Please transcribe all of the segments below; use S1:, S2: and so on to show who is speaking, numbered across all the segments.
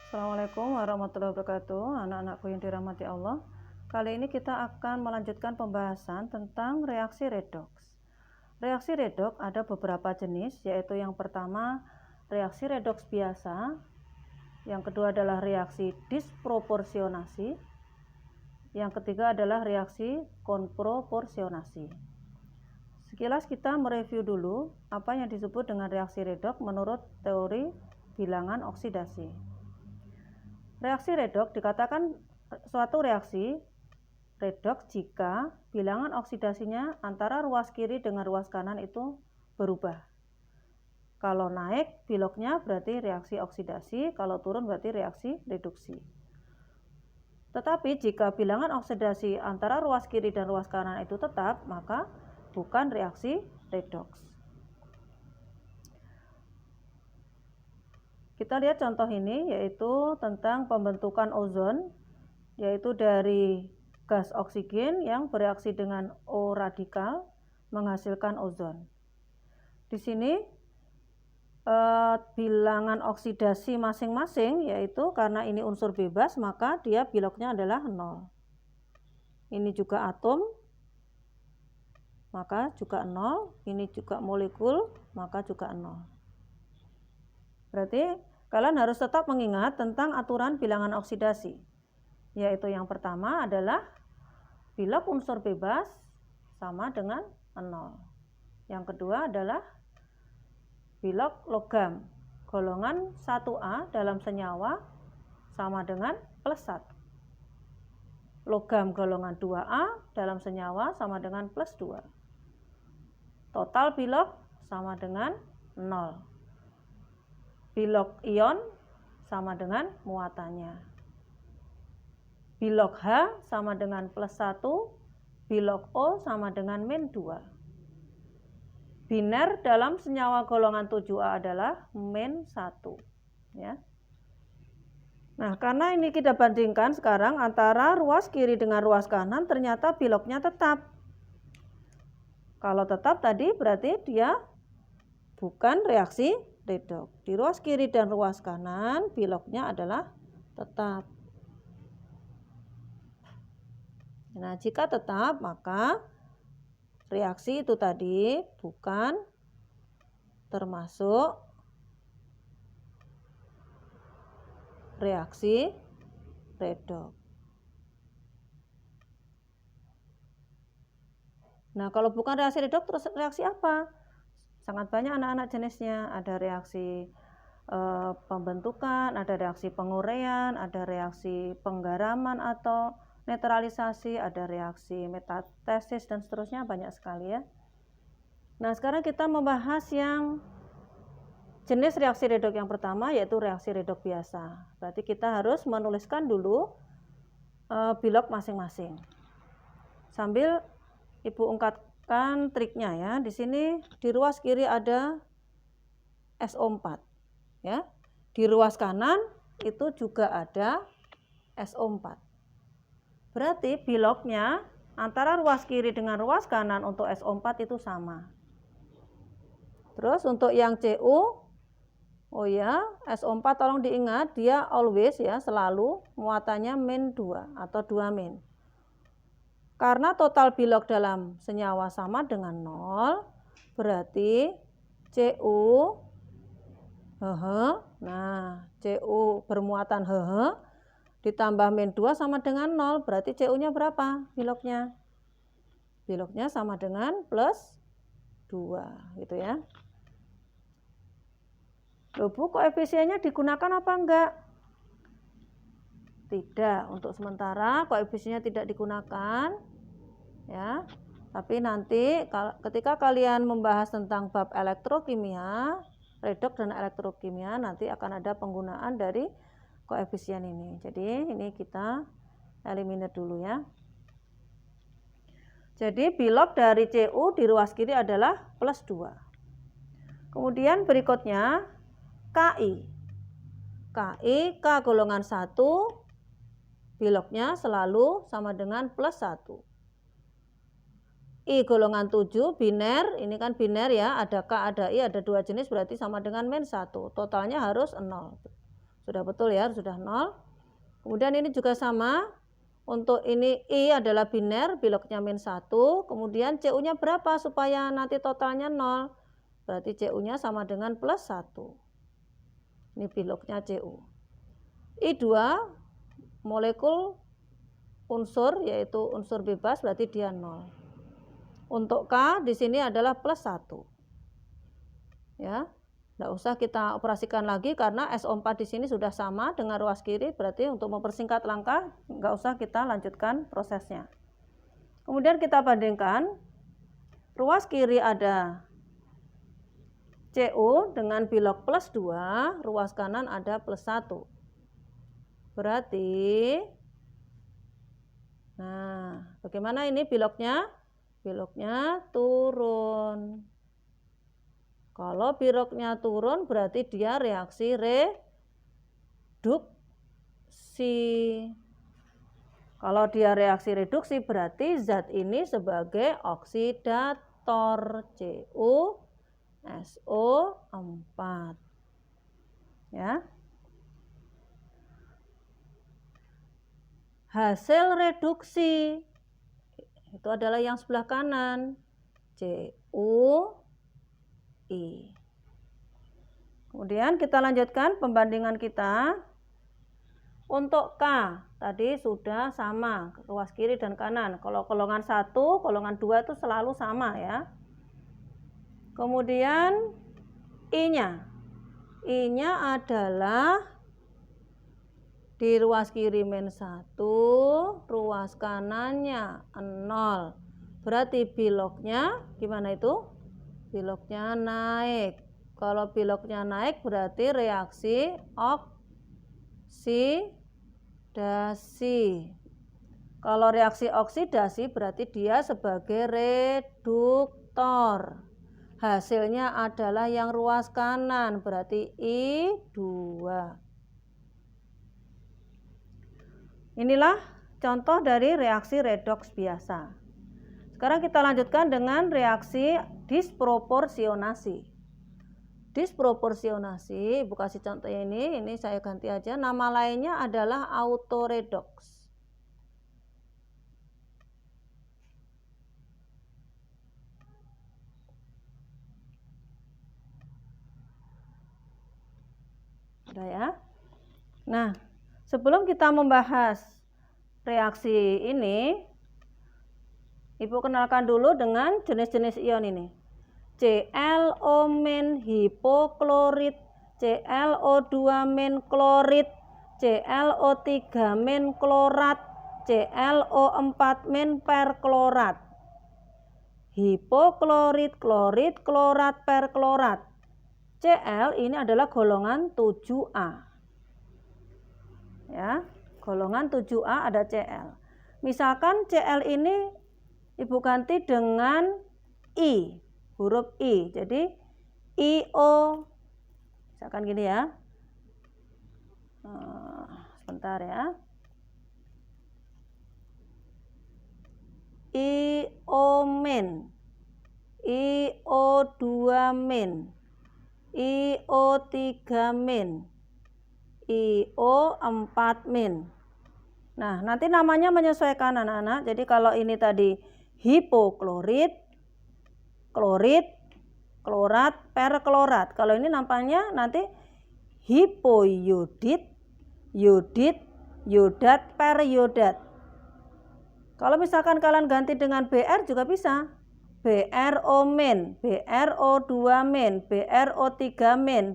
S1: Assalamualaikum warahmatullahi wabarakatuh, anak-anakku yang dirahmati Allah. Kali ini kita akan melanjutkan pembahasan tentang reaksi redoks. Reaksi redoks ada beberapa jenis, yaitu yang pertama reaksi redoks biasa, yang kedua adalah reaksi disproporsionasi, yang ketiga adalah reaksi konproporsionasi. Sekilas kita mereview dulu apa yang disebut dengan reaksi redoks menurut teori bilangan oksidasi. Reaksi redoks dikatakan suatu reaksi redoks jika bilangan oksidasinya antara ruas kiri dengan ruas kanan itu berubah. Kalau naik biloknya berarti reaksi oksidasi, kalau turun berarti reaksi reduksi. Tetapi jika bilangan oksidasi antara ruas kiri dan ruas kanan itu tetap, maka bukan reaksi redoks. Kita lihat contoh ini, yaitu tentang pembentukan ozon, yaitu dari gas oksigen yang bereaksi dengan O radikal menghasilkan ozon. Di sini bilangan oksidasi masing-masing, yaitu karena ini unsur bebas maka dia biloknya adalah 0. Ini juga atom maka juga 0, ini juga molekul maka juga 0. Berarti kalian harus tetap mengingat tentang aturan bilangan oksidasi, yaitu yang pertama adalah bilok unsur bebas sama dengan 0. Yang kedua adalah bilok logam golongan 1A dalam senyawa sama dengan +1. Logam golongan 2A dalam senyawa sama dengan +2. Total bilok sama dengan 0. Bilok ion sama dengan muatannya. Bilok H sama dengan +1, bilok O sama dengan -2. Biner dalam senyawa golongan 7A adalah -1. Ya. Nah, karena ini kita bandingkan sekarang antara ruas kiri dengan ruas kanan, ternyata biloknya tetap. Kalau tetap tadi berarti dia bukan reaksi redoks. Di ruas kiri dan ruas kanan biloknya adalah tetap. Nah, jika tetap maka reaksi itu tadi bukan termasuk reaksi redoks. Nah, kalau bukan reaksi redoks terus reaksi apa? Sangat banyak anak-anak jenisnya, ada reaksi pembentukan, ada reaksi penguraian, ada reaksi penggaraman atau netralisasi, ada reaksi metatesis dan seterusnya, banyak sekali ya. Nah, sekarang kita membahas yang jenis reaksi redoks yang pertama, yaitu reaksi redoks biasa. Berarti kita harus menuliskan dulu bilok masing-masing. Sambil Ibu ungkapkan triknya ya. Di sini di ruas kiri ada SO4 ya. Di ruas kanan itu juga ada SO4. Berarti biloknya antara ruas kiri dengan ruas kanan untuk SO4 itu sama. Terus untuk yang Cu, oh ya, SO4 tolong diingat dia always ya, selalu muatannya -2 atau 2-. Karena total bilok dalam senyawa sama dengan 0, berarti Cu nah Cu bermuatan ditambah -2 sama dengan 0, berarti Cu-nya berapa biloknya? Biloknya sama dengan +2 gitu ya. Loh Bu, koefisiennya digunakan apa enggak? Tidak, untuk sementara koefisiennya tidak digunakan ya. Tapi nanti ketika kalian membahas tentang bab elektrokimia, redoks dan elektrokimia, nanti akan ada penggunaan dari koefisien ini. Jadi ini kita eliminir dulu ya. Jadi bilok dari Cu di ruas kiri adalah +2. Kemudian berikutnya Ki. K golongan 1 biloknya selalu sama dengan +1. I golongan 7 biner, ini kan biner ya, ada K ada I, ada 2 jenis berarti sama dengan -1. Totalnya harus 0. Sudah betul ya, sudah 0. Kemudian ini juga sama. Untuk ini I adalah biner, biloknya -1. Kemudian CU-nya berapa supaya nanti totalnya 0? Berarti CU-nya sama dengan +1. Ini biloknya CU. I2 molekul unsur, yaitu unsur bebas, berarti dia 0. Untuk K di sini adalah +1. Ya. Tidak usah kita operasikan lagi karena SO4 di sini sudah sama dengan ruas kiri, berarti untuk mempersingkat langkah nggak usah kita lanjutkan prosesnya. Kemudian kita bandingkan, ruas kiri ada CU dengan bilok +2, ruas kanan ada +1. Berarti, nah bagaimana ini biloknya? Biloknya turun. Kalau biloknya turun berarti dia reaksi reduksi. Kalau dia reaksi reduksi berarti zat ini sebagai oksidator, CuSO4. Ya. Hasil reduksi itu adalah yang sebelah kanan, CuI. Kemudian kita lanjutkan pembandingan kita. Untuk K tadi sudah sama ruas kiri dan kanan. Kalau golongan 1, golongan 2 itu selalu sama ya. Kemudian I-nya. I-nya adalah di ruas kiri -1, ruas kanannya 0. Berarti biloknya gimana itu? Biloknya naik. Kalau biloknya naik berarti reaksi oksidasi. Kalau reaksi oksidasi berarti dia sebagai reduktor. Hasilnya adalah yang ruas kanan, berarti I2. Inilah contoh dari reaksi redoks biasa. Sekarang kita lanjutkan dengan reaksi disproporsionasi. Disproporsionasi, Ibu kasih contohnya ini saya ganti aja. Nama lainnya adalah autoredoks. Sudah ya. Nah, sebelum kita membahas reaksi ini, Ibu kenalkan dulu dengan jenis-jenis ion ini. ClO- hipoklorit, ClO2- klorit, ClO3- klorat, ClO4- perklorat. Hipoklorit, klorit, klorat, perklorat. Cl ini adalah golongan 7A. Ya, golongan 7A ada Cl. Misalkan Cl ini Ibu ganti dengan I, huruf I. Jadi IO, misalkan gini ya. Sebentar ya. IO-, IO2-, IO3-, IO4-. Nah, nanti namanya menyesuaikan anak-anak. Jadi kalau ini tadi hipoklorit, klorit, klorat, perklorat. Kalau ini nampaknya nanti hipoyodit, yodit, yodat, peryodat. Kalau misalkan kalian ganti dengan Br juga bisa. BRO-, BRO2-, BRO3-,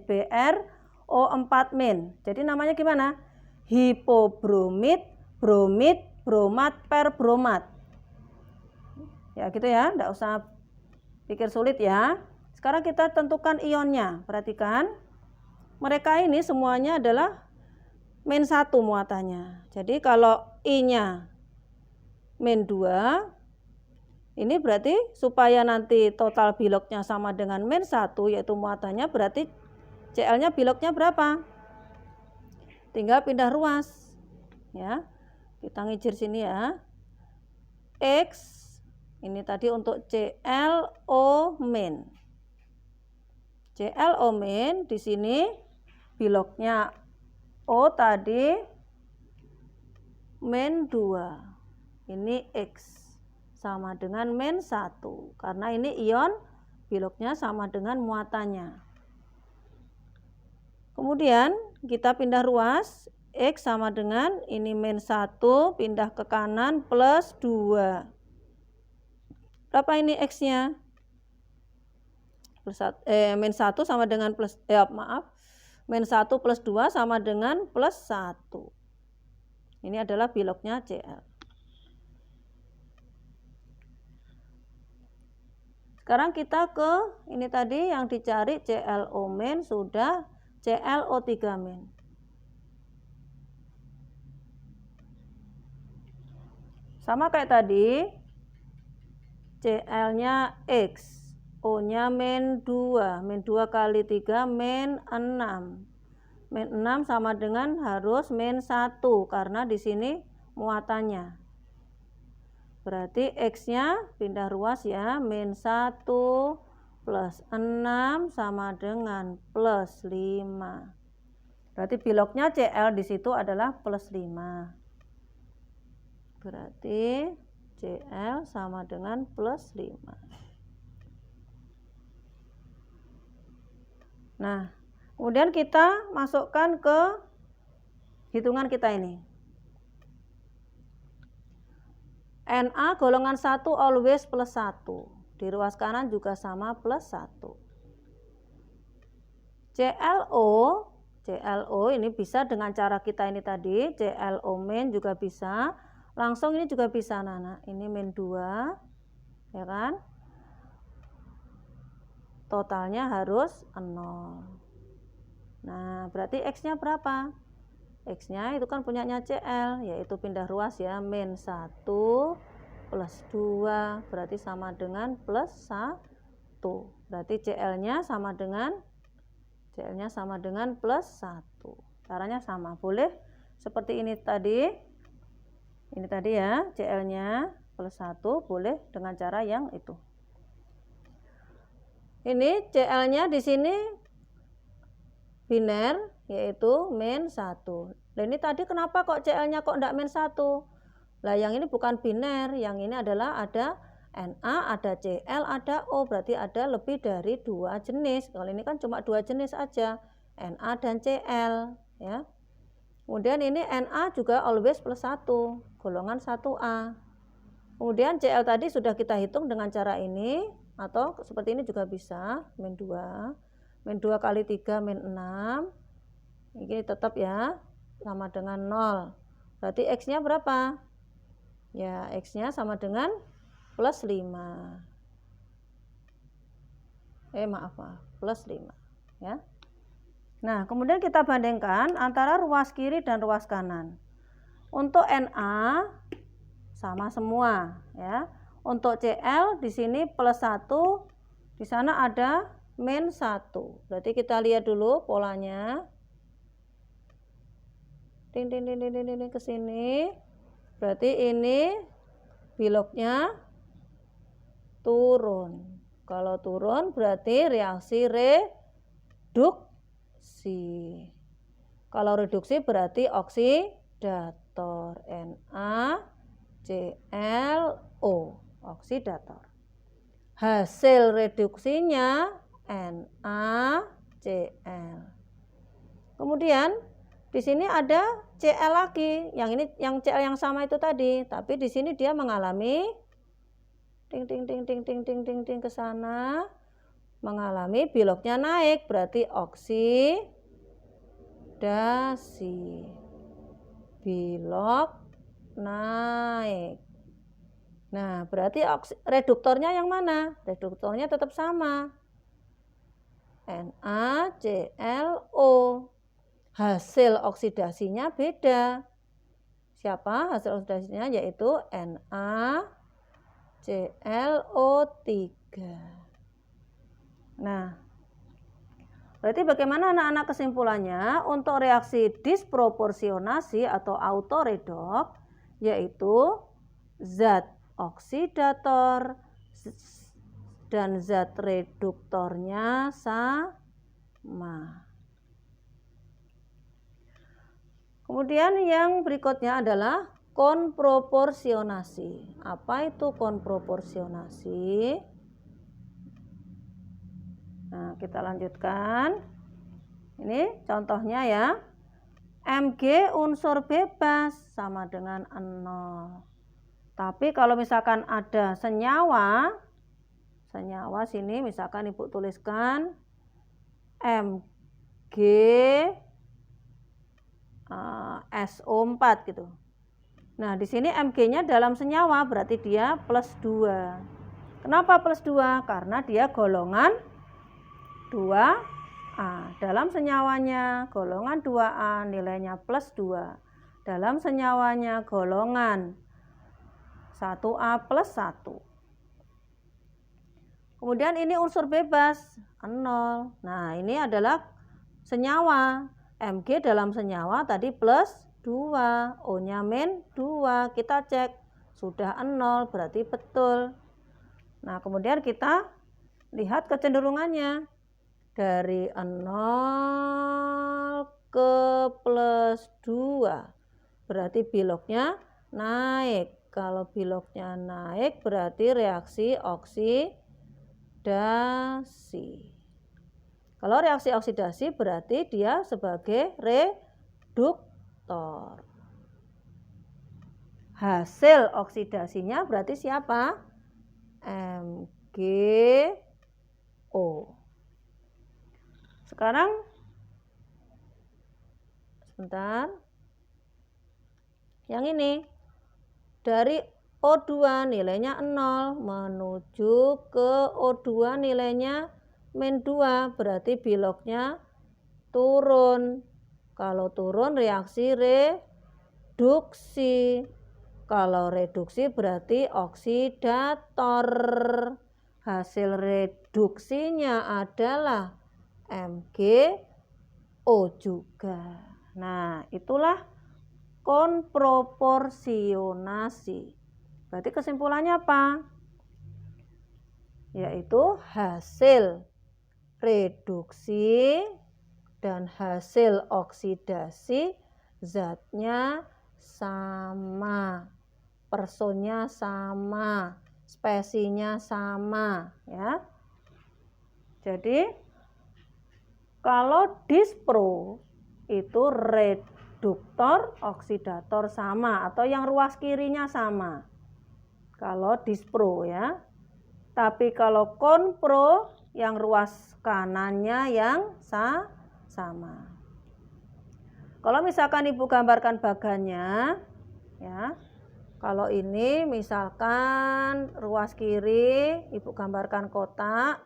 S1: BRO4-. Jadi namanya gimana? Hipobromid, bromid, bromat, perbromat. Ya gitu ya, enggak usah pikir sulit ya. Sekarang kita tentukan ionnya. Perhatikan, mereka ini semuanya adalah -1 muatannya. Jadi kalau I-nya -2, ini berarti supaya nanti total biloknya sama dengan -1, yaitu muatannya, berarti Cl-nya biloknya berapa? Tinggal pindah ruas. Ya, kita ngijir sini ya. X ini tadi untuk ClO-. ClO- di sini biloknya O tadi min 2. Ini X sama dengan min 1. Karena ini ion biloknya sama dengan muatannya. Kemudian kita pindah ruas. X sama dengan ini min 1 pindah ke kanan plus 2. Berapa ini X-nya? Min 1 sama dengan plus, min 1 plus 2 sama dengan plus 1. Ini adalah biloknya Cl. Sekarang kita ke ini tadi yang dicari ClO min sudah ClO3 min. Sama kayak tadi, Cl-nya X, O-nya min 2. Min 2 kali 3 min 6. Min 6 sama dengan harus min 1 karena di sini muatannya. Berarti X-nya pindah ruas ya, min 1 plus 6 sama dengan plus 5. Berarti biloknya Cl di situ adalah plus 5. Berarti Cl sama dengan plus 5. Nah, kemudian kita masukkan ke hitungan kita ini. Na golongan 1 always plus 1. Di ruas kanan juga sama plus 1. ClO ini bisa dengan cara kita ini tadi, ClO min juga bisa. Langsung ini juga bisa anak-anak. Ini min 2, ya kan? Totalnya harus 0. Nah, berarti X-nya berapa? X-nya itu kan punyanya Cl, yaitu pindah ruas ya, min 1 plus 2, berarti sama dengan plus 1. Berarti Cl-nya sama dengan plus 1. Caranya sama, boleh seperti ini tadi. Ini tadi ya, Cl-nya plus 1, boleh dengan cara yang itu. Ini Cl-nya di sini biner, yaitu min 1. Nah, ini tadi kenapa kok Cl-nya kok enggak min 1? Lah yang ini bukan biner, yang ini adalah ada Na, ada Cl, ada O, berarti ada lebih dari 2 jenis. Kalau ini kan cuma 2 jenis aja, Na dan Cl ya. Kemudian ini Na juga always plus 1, golongan 1A. Kemudian Cl tadi sudah kita hitung dengan cara ini, atau seperti ini juga bisa, min 2. Min 2 kali 3 min 6. Ini tetap ya, sama dengan 0. Berarti X-nya berapa? Ya, X-nya sama dengan plus 5. Plus 5. Ya. Nah, kemudian kita bandingkan antara ruas kiri dan ruas kanan. Untuk Na sama semua ya. Untuk Cl di sini plus 1, di sana ada min 1. Berarti kita lihat dulu polanya. Ding ke sini. Berarti ini biloknya turun. Kalau turun berarti reaksi reduksi. Kalau reduksi berarti oksidator, NaClO, oksidator. Hasil reduksinya NaCl. Kemudian di sini ada Cl lagi. Yang ini yang Cl yang sama itu tadi, tapi di sini dia mengalami ke sana, mengalami biloknya naik, berarti oksidasi. Bilok naik. Nah, berarti reduktornya yang mana? Reduktornya tetap sama. NaClO. Hasil oksidasinya beda. Siapa hasil oksidasinya? Yaitu NaClO3. Nah, berarti bagaimana anak-anak kesimpulannya? Untuk reaksi disproporsionasi atau autoredok, yaitu zat oksidator dan zat reduktornya sama. Kemudian yang berikutnya adalah konproporsionasi. Apa itu konproporsionasi? Nah, kita lanjutkan. Ini contohnya ya. Mg unsur bebas sama dengan 0. Tapi kalau misalkan ada senyawa sini misalkan Ibu tuliskan Mg SO4 gitu. Nah, di sini Mg-nya dalam senyawa berarti dia plus 2. Kenapa plus 2? Karena dia golongan 2A. Dalam senyawanya golongan 2A nilainya plus 2. Dalam senyawanya golongan 1A plus 1. Kemudian ini unsur bebas 0. Nah, ini adalah senyawa. Mg dalam senyawa tadi plus 2, O-nya min 2. Kita cek, sudah 0, berarti betul. Nah, kemudian kita lihat kecenderungannya. Dari 0 ke plus 2, berarti biloknya naik. Kalau biloknya naik, berarti reaksi oksidasi. Kalau reaksi oksidasi berarti dia sebagai reduktor. Hasil oksidasinya berarti siapa? MgO. Sekarang sebentar. Yang ini dari O2 nilainya 0 menuju ke O2 nilainya min 2, berarti biloknya turun. Kalau turun reaksi reduksi. Kalau reduksi berarti oksidator. Hasil reduksinya adalah MgO juga. Nah, itulah konproporsionasi. Berarti kesimpulannya apa? Yaitu hasil reduksi dan hasil oksidasi zatnya sama, personnya sama, spesiesnya sama ya. Jadi kalau dispro itu reduktor, oksidator sama atau yang ruas kirinya sama. Kalau dispro ya. Tapi kalau konpro yang ruas kanannya yang sama. Kalau misalkan Ibu gambarkan bagannya ya. Kalau ini misalkan ruas kiri Ibu gambarkan kotak,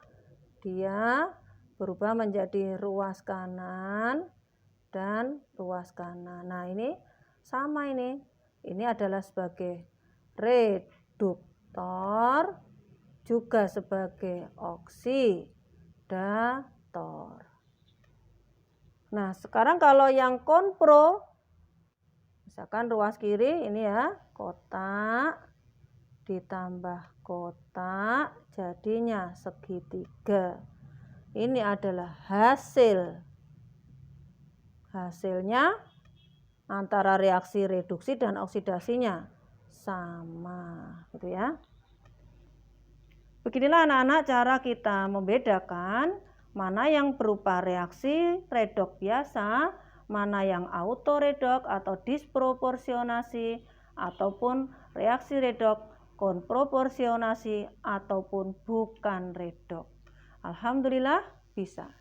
S1: dia berubah menjadi ruas kanan dan ruas kanan. Nah, ini sama ini. Ini adalah sebagai reduktor, juga sebagai oksidator. Nah, sekarang kalau yang konpro, misalkan ruas kiri ini ya, kotak ditambah kotak jadinya segitiga. Ini adalah hasilnya antara reaksi reduksi dan oksidasinya sama gitu ya. Beginilah anak-anak cara kita membedakan mana yang berupa reaksi redoks biasa, mana yang autoredok atau disproporsionasi, ataupun reaksi redoks konproporsionasi ataupun bukan redoks. Alhamdulillah bisa.